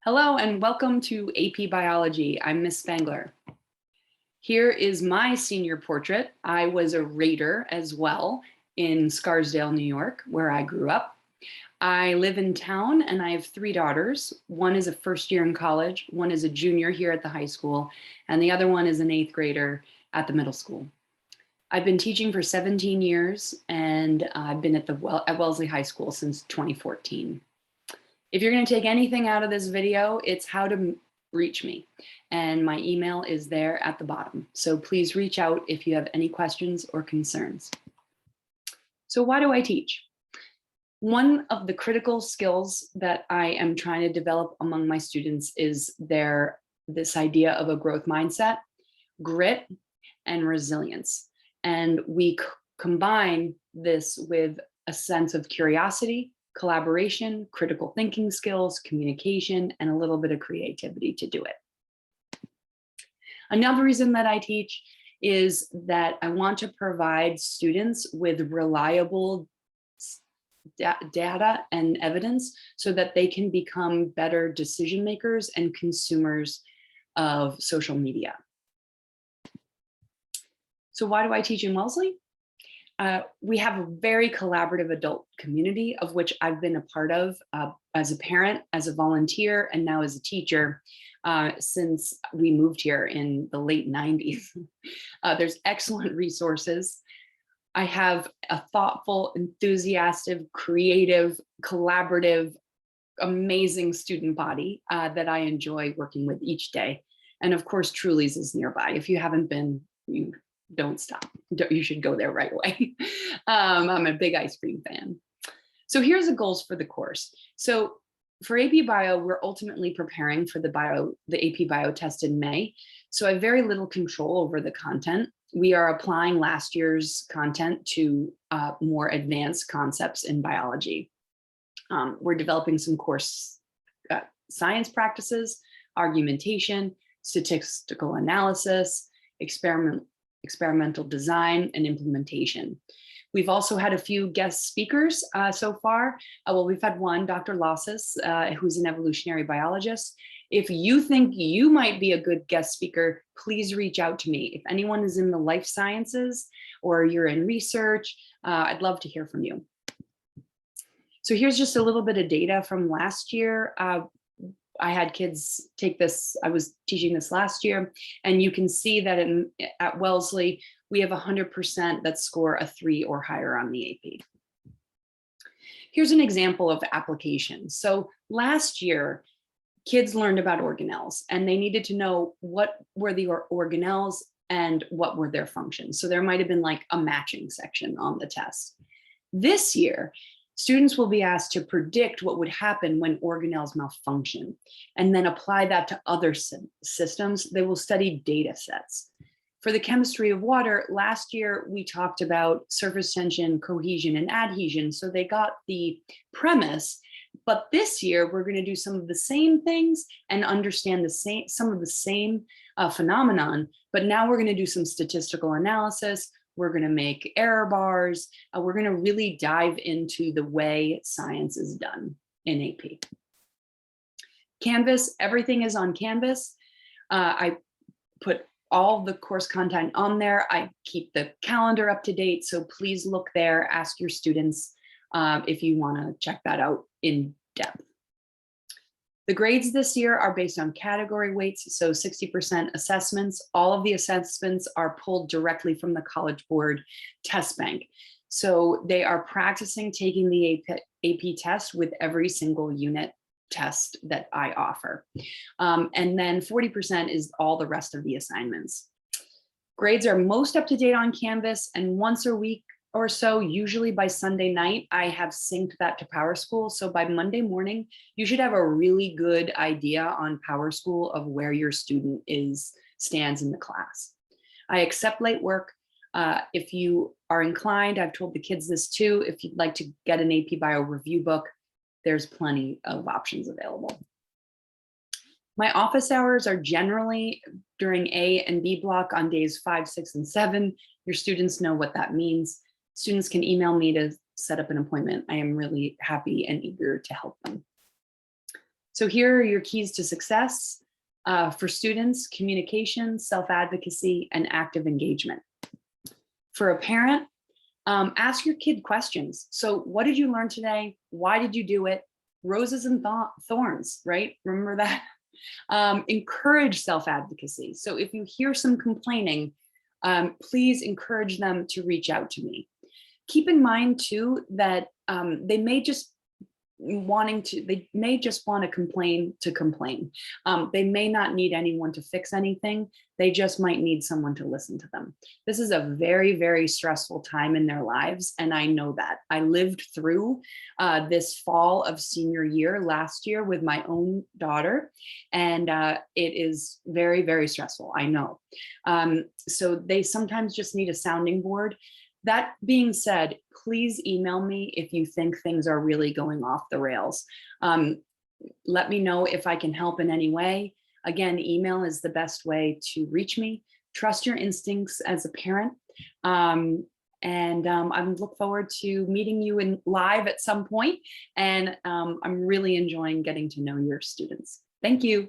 Hello and welcome to AP Biology. I'm Miss Spangler. Here is my senior portrait. I was a Raider as well in Scarsdale, New York, where I grew up. I live in town and I have three daughters. One is a first year in college, one is a junior here at the high school, and the other one is an eighth grader at the middle school. I've been teaching for 17 years and I've been at Wellesley High School since 2014. If you're going to take anything out of this video, it's how to reach me. And my email is there at the bottom. So please reach out if you have any questions or concerns. So why do I teach? One of the critical skills that I am trying to develop among my students is this idea of a growth mindset, grit, and resilience. And we combine this with a sense of curiosity, collaboration, critical thinking skills, communication, and a little bit of creativity to do it. Another reason that I teach is that I want to provide students with reliable data and evidence so that they can become better decision makers and consumers of social media. So why do I teach in Wellesley? We have a very collaborative adult community of which I've been a part of as a parent, as a volunteer, and now as a teacher since we moved here in the late 90s. There's excellent resources. I have a thoughtful, enthusiastic, creative, collaborative, amazing student body that I enjoy working with each day. And of course, Truly's is nearby. If you haven't been, you don't stop. You should go there right away. I'm a big ice cream fan. So here's the goals for the course. So for AP Bio, we're ultimately preparing for the AP Bio test in May. So I have very little control over the content. We are applying last year's content to more advanced concepts in biology. We're developing some course science practices, argumentation, statistical analysis, experimental design, and implementation. We've also had a few guest speakers so far. Well, we've had one, Dr. Losses, who's an evolutionary biologist. If you think you might be a good guest speaker, please reach out to me. If anyone is in the life sciences or you're in research, I'd love to hear from you. So here's just a little bit of data from last year. I had kids take this, I was teaching this last year, and you can see that at Wellesley, we have 100% that score a 3 or higher on the AP. Here's an example of application. So last year, kids learned about organelles, and they needed to know what were the organelles and what were their functions. So there might have been like a matching section on the test. This year, students will be asked to predict what would happen when organelles malfunction and then apply that to other systems. They will study data sets. For the chemistry of water, last year we talked about surface tension, cohesion, and adhesion. So they got the premise, but this year we're going to do some of the same things and understand some of the same phenomenon, but now we're going to do some statistical analysis. We're going to make error bars. We're going to really dive into the way science is done in AP. Canvas, everything is on Canvas. I put all the course content on there. I keep the calendar up to date, so please look there, ask your students if you want to check that out in depth. The grades this year are based on category weights, so 60% assessments. All of the assessments are pulled directly from the College Board test bank. So they are practicing taking the AP test with every single unit test that I offer. And then 40% is all the rest of the assignments. Grades are most up to date on Canvas, and once a week or so, usually by Sunday night, I have synced that to PowerSchool. So by Monday morning, you should have a really good idea on PowerSchool of where your student stands in the class. I accept late work. If you are inclined, I've told the kids this too, if you'd like to get an AP Bio review book, there's plenty of options available. My office hours are generally during A and B block on days 5, 6, and 7. Your students know what that means. Students can email me to set up an appointment. I am really happy and eager to help them. So here are your keys to success for students: communication, self-advocacy, and active engagement. For a parent, ask your kid questions. So what did you learn today? Why did you do it? Roses and thorns, right? Remember that? Encourage self-advocacy. So if you hear some complaining, please encourage them to reach out to me. Keep in mind too that they may just want to complain to complain. They may not need anyone to fix anything. They just might need someone to listen to them. This is a very, very stressful time in their lives. And I know that. I lived through this fall of senior year last year with my own daughter. And it is very, very stressful. I know. So they sometimes just need a sounding board. That being said, please email me if you think things are really going off the rails. Let me know if I can help in any way. Again, email is the best way to reach me. Trust your instincts as a parent. I look forward to meeting you in live at some point. And I'm really enjoying getting to know your students. Thank you.